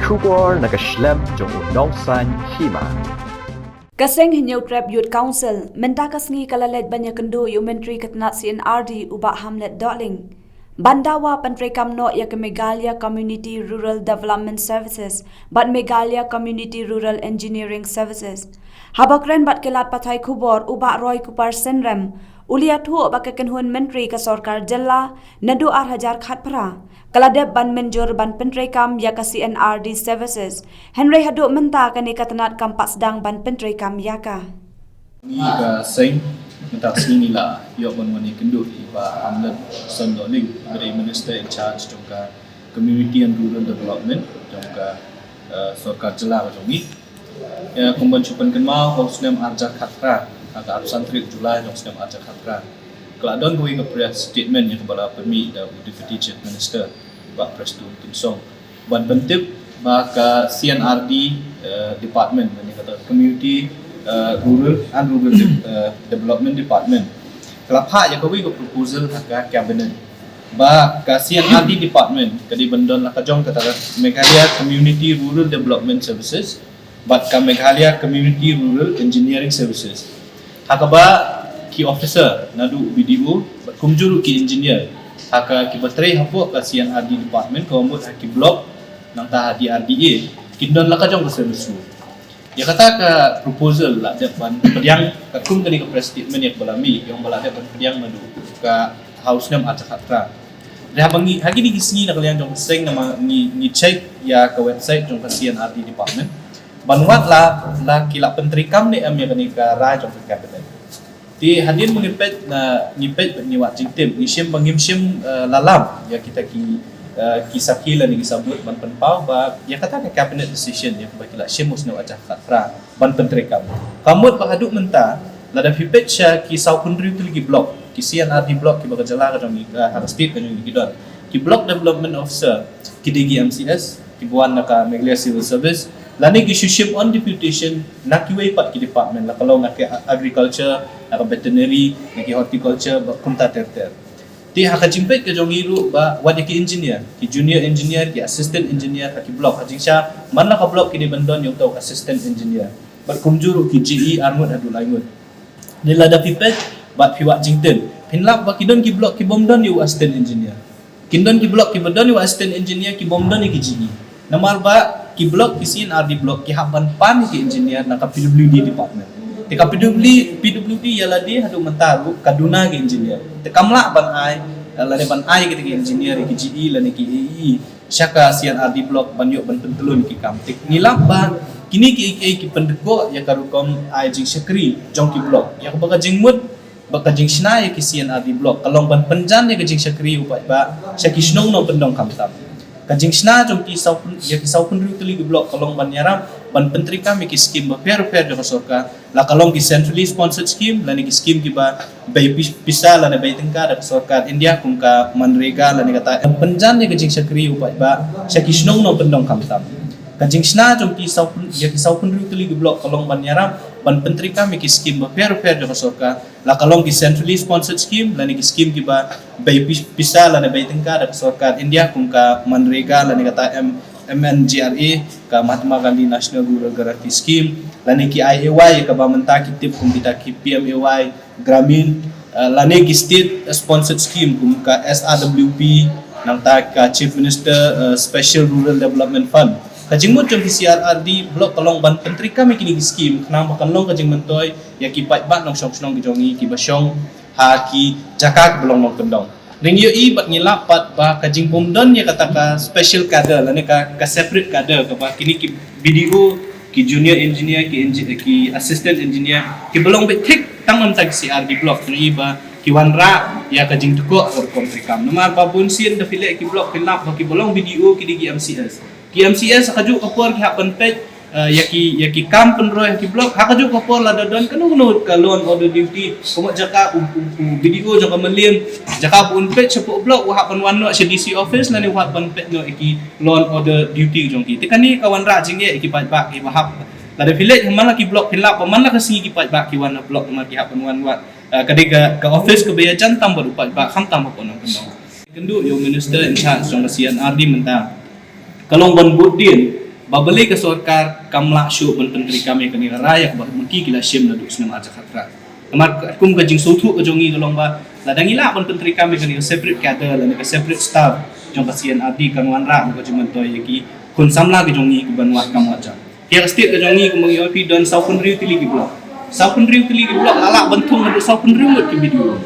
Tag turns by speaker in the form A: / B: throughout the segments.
A: Shubor nakaslem jong udongsan hima.
B: Kaseng hinyau trap youth council menta kasngi kalalet banyak kendo yu menteri ketnat CNRD ubah Hamlet Darling. Bandawa Pantrekam no ya ke Meghalaya Community Rural Development Services but Meghalaya Community Rural Engineering Services. Habakren bat kelat patai kubor ubah Roy Kupar Senrem uliat hu bakaken hun menteri ke Sorkar Jella nadu hajar khat pra. Kaladeb ban menjur ban Pantrekam ya ke CNRD Services. Henry haduk menta kani katanat kampak sedang ban Pantrekam ya ka.
C: Ni ka sing mentang sini lah yok menwani kenduk iba Hamlet Darling dari Minister in charge jongka Community and Rural Development jongka Sorkar Jella jongi ya kumban chupan kenmau hosnem arja khatra aga absan 3 Julai hosnem arja khatra keladon going a press statement yang kepala permi da Deputy Chief Minister Pak Preston Tinsong ban pentip baka CNRD department ni kata Community Rural and Rural Development Department. Kelapa yang kami proposal ke cabinet. Ba ka CNRD Department kadi bendon la kajong kata Meghalaya Community Rural Development Services, but ka Meghalaya Community Rural Engineering Services. Hakaba ki officer nadu BDO, but kumjuru ki engineer. Haka ki bateri hapo ka CNRD Department ko mo ki block nang ta di RDA. Kindon la kajong ka service. Ya kata ke proposal lah depan pediang kum kali ke press statement yang balami yang bala depan pediang madu ke house nam acak atra. Dah bangi hagi ni kisni nak kalian jong seng nama ni check ya ke website jong ke CNRD department. Banwat la kilap Pantrekam ni am yang kani ke rai jong ke cabinet. Di hadir mengipet na ngipet ni wat jingtim ni syem bangim lalam ya kita kisah kila ni disebut ban penpau ba ya kata ke cabinet decision yang bakila shemus no acah khatra ban Pantrekam kamut bahaduk menta lada pipet sya ki sau pundri tu lagi blok ki CNRD blok ki bagajala ka jong harus state ka jong gidon ki block development officer ki DG MCS ki buan ka Meghalaya Civil Service lani ki ship on deputation nak ki pat ki department la kalau nak agriculture nak veterinary nak horticulture ba kumta terter ti haka jimpet ke jong iru ba wadi ki engineer ki junior engineer ki assistant engineer ki block hajing sya man ka block ki bendon yung tau assistant engineer bar kumjuru ki GE armut adu laingut nila da pipet bat piwat jingten pinlap ba kidon ki block ki bomdon yu assistant engineer kindon ki block ki bendon yu assistant engineer ki bomdon ki GE namar ba ki block ki CNRD block ki haban pan ki engineer na ka PWD department Teka PWD ialah dia hadu mentaru kaduna ke engineer. Teka melak ban ai, lade ban ai kita ke engineer ke GE lade ke AE. Syaka CNRD block ban yok ban pentelun ki kamtik. Ngilap ba kini ki pendeko ya karukom ai jing syakri jong ki block. Ya ko baga jing mud baga jing snai ke CNRD block. Kalong ban penjan ya ke jing syakri upai ba syaki snong no pendong kamtam. Kajing sna jong ki sau pun tuli ke blok kalong ban yaram ban Pantrekam ki scheme ba fair jo Sorkar la kalong ki centrally sponsored scheme la ni ki scheme ki ba bay pisa la na bay tengka da Sorkar India kum ka Manrega la ni kata penjan ni kajing syakri upai ba syaki snong no pendong kamtam kajing sna jong ki sau pun tuli ke blok kalong ban yaram ban Pantrekam ki scheme ba fair jo Sorkar la kalong ki centrally sponsored scheme la ni ki scheme ki ba bay pisa la na bay tengka da Sorkar India kum ka Manrega la ni kata MNGRA ka Mahatma Gandhi National Rural Guarantee Scheme lani ki IAY ka bamenta ki tip kum kita ki PMAY Gramin lani ki state sponsored scheme kum ka SRWP nang ta ka Chief Minister Special Rural Development Fund kajingmut jom ki CRRD blok kalong ban Pantrekam ki scheme kenang makan long kajing mentoy ya ki pat bat nong syong ki jongi ki basyong ha ki jakak belong nong kendong ring yo i bat ngilapat ba kajing bomdon ya kata ka special kader lani ka separate kader ka ba kini ki BDO ki junior engineer ki assistant engineer ki belong betik tangam tag CRD block ni ba ki wanra ya kajing tuko or Pantrekam nomor ba bunsin da file ki block pinap ba ki belong BDO ki DG MCS kaju kapor ki hapan page yaki kam penroy ki blok hakaju kapor la dadon kanu ka loan order duty komo jaka video jaka menlim jaka pun pet sepo blok wa hapan wanno CDC office la ni wa hapan pet no iki loan order duty jongki tekani kawan ra jingge iki pajak ki bahap la de village mana ki blok hilap mana ka singi ki pajak ki wana blok ma ki hapan wan wat kadega ka office ke beajan tambah pajak kham tambah ponong kendong kendu yo minister in charge jong CNRD mentang kalong ban budin babalik ke sorkar kamla syuk menteri kami kani raya ba maki kila syem na duk senam aja khatra kamar kum ka jing sotu ka jongi golong ba ladang ila menteri kami kani separate cadre la ka separate staff jong pasien adi kan wanra ko jiman to yaki kun samla ka jongi ku banwat kam aja kia state ka jongi ku mangi opi don saupun riu tili ki blok ala bentung ada saupun riu ki video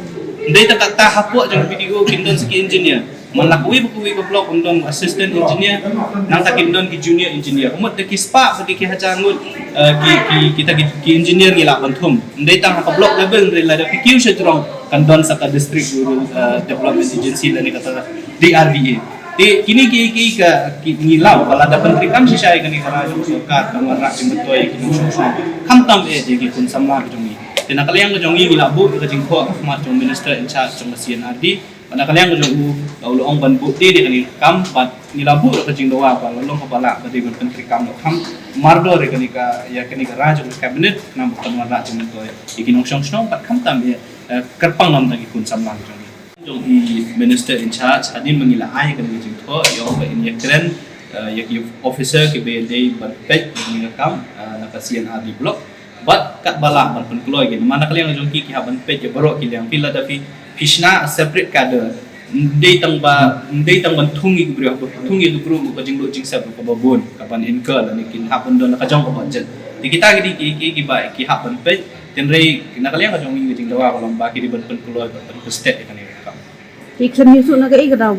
C: ndai ta kata hapu jong video kindon seki engineer malakui bukui ke blok untuk assistant engineer nang takin don ki junior engineer umut de ki spa bagi ki hajangut kita ki engineer ngila bantum ndai tang ka blok level rela da PQ setrong kan don saka district rural development agency la ni kata DRDA di kini ki ngilau kalau ada menteri kam sisai kan ni kara sarkar kan warak jemetoy ki nusung kam tam je ki kun sama jongi tena kalian jongi ngila bu ka jingko ahmad jong minister in charge jong CNRD pada kalian ko jong ong ban bukti di kani kam pat nilabu ka jing doa pa lolong kepala badi menteri kam kam mardo re kani ka ya kani ka raj cabinet nam kan wala jing to ikin ong pat kam tam ya kerpang nam tagi kun samlang jong i minister in charge hadin mengila ai kani jing to yo ba in yakren yak officer ke BLD ban pej ni kam na kasian adi blok bat kat bala ban penkloy gen mana kalian jong ki haban pej ya baro ki yang pila dafi Pishna separate kader, ndai tang ban thungi gubru ko jing lo jing sab ko babon kapan inker dan kin happen don ka jong ko budget di kita ki bai ki happen pe ten rei na kalian ka jong ngi jing dawa ko lamba ki di ban keluar ban state kan ni kam
D: iksan yusu na kai gadaw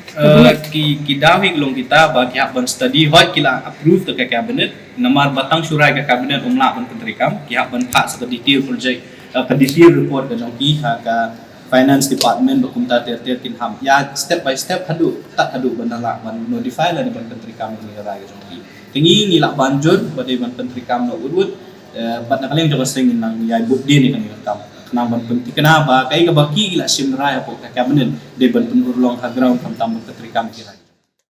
C: ki dawi glong kita ba ki happen study hot kila approve to ka cabinet namar batang surai ka cabinet umla ban menteri kam ki happen ka sa detail project ka detail report ka jong ki ka finance department berkumta ter kin ham ya step by step hadu bandala ban notify la di ban menteri kam ni ra ga jong tingi ni lak banjur bade ban menteri kam no udut bat na kaleng joga sing nang ya buk di ni kan kam nang ban penting kenapa kai ga baki gila sim ra ya po ka cabinet de ban penurlong ha ground kam tam menteri kam kira